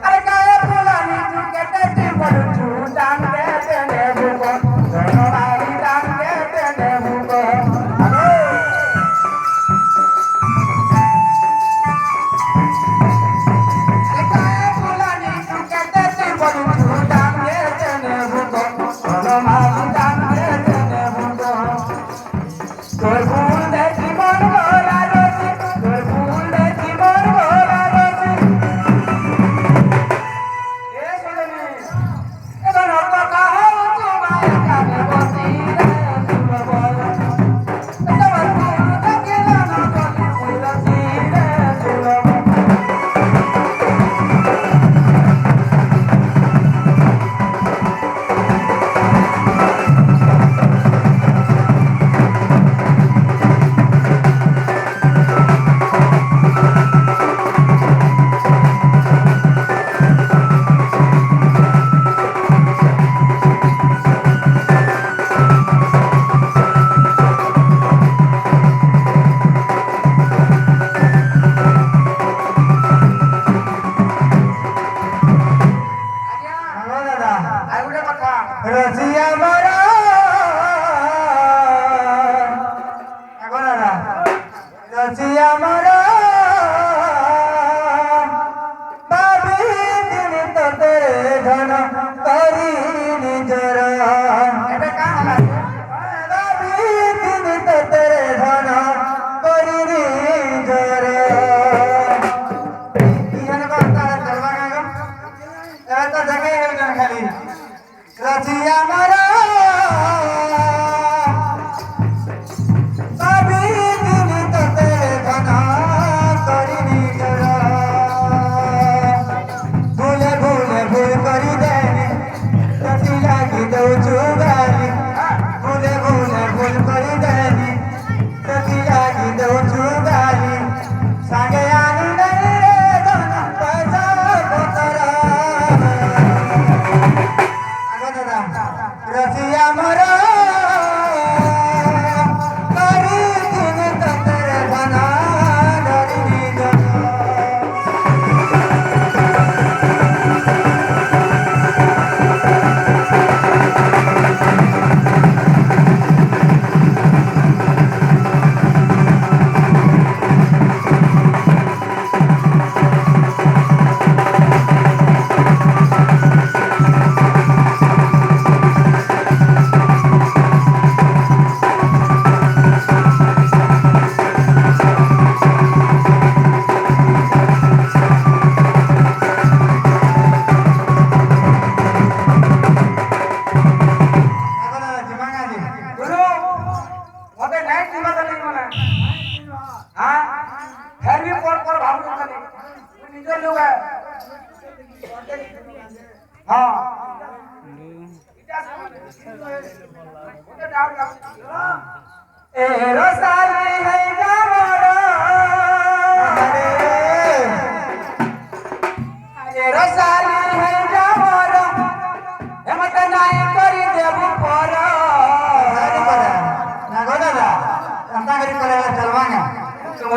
अरे काय फुलानी तू केटे पडू डांग दे ने भूको सोनाली डांग दे ने भूको अरे काय फुलानी तू केटे पडू डांग दे ने भूको सोनाली डांग दे ने भूको तोर फूल दे जीवन भरा रोजी तोर फूल दे जीवन भरा रोजी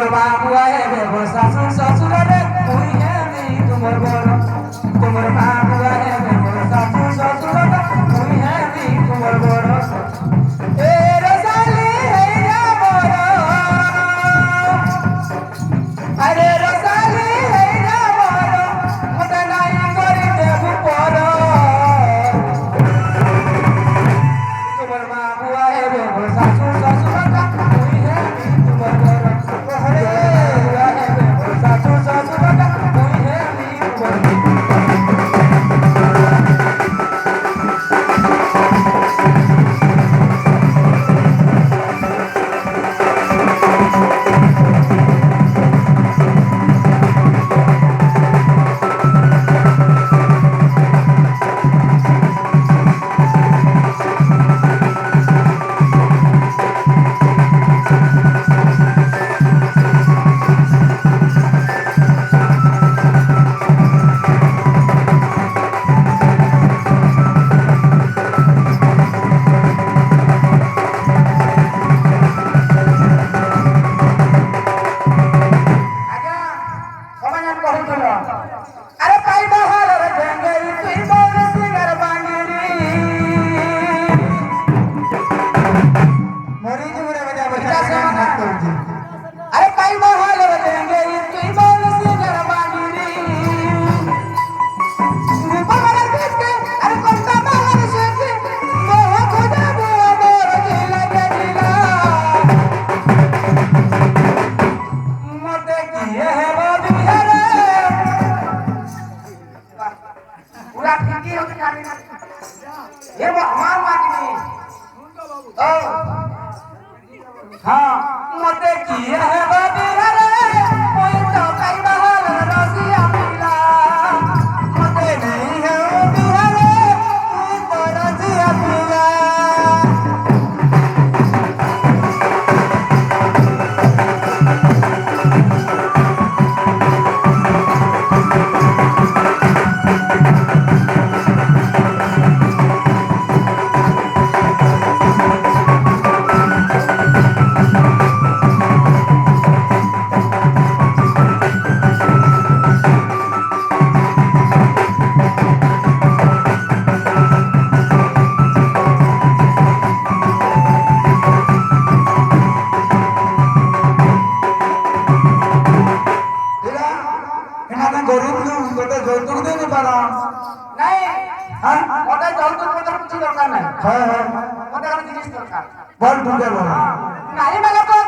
बाबू आए ससुर ससुर रे कोई है नहीं तुमर बोलो তোমার মা বুয়া হেবে মোর শাশু শ্বশুর মুই হেবি তোমার বড় এ রসালি হেইরা বড় আরে রসালি হেইরা বড় মতে নাই করি দেবু পর তোমার মা বুয়া হেবে মোর শাশু শ্বশুর মুই হেবি তোমার বড় ওরে বুয়া হেবে মোর শাশু শ্বশুর মুই হেবি তোমার अरे पाई बहार रंगे तुई बोल सिंगर बांगड़ी मोरी जुरे बजा बजा अरे पाई बहार रंगे तुई बोल सिंगर बांगड़ी बहार देख के अरे कोणता बहार शेके मोह खुदा मोह मोर जिला जिला मते किए है बाबी हरे पूरा ठिकी होके खाने ये वो हमार माटी ओ हां मते किए है बाबी हरे कोई तो कई बहार रसिया मिला मते नहीं है ओ बिहारे तू तो रसिया मिला গরিব লোক তোতে যৌতুক দিতে পারা নাই হ্যাঁ ওটা যৌতুক মতো কিছু দরকার নাই হ্যাঁ হ্যাঁ ওটা জিনিস দরকার বল ঢুকে বল নাই মানে তো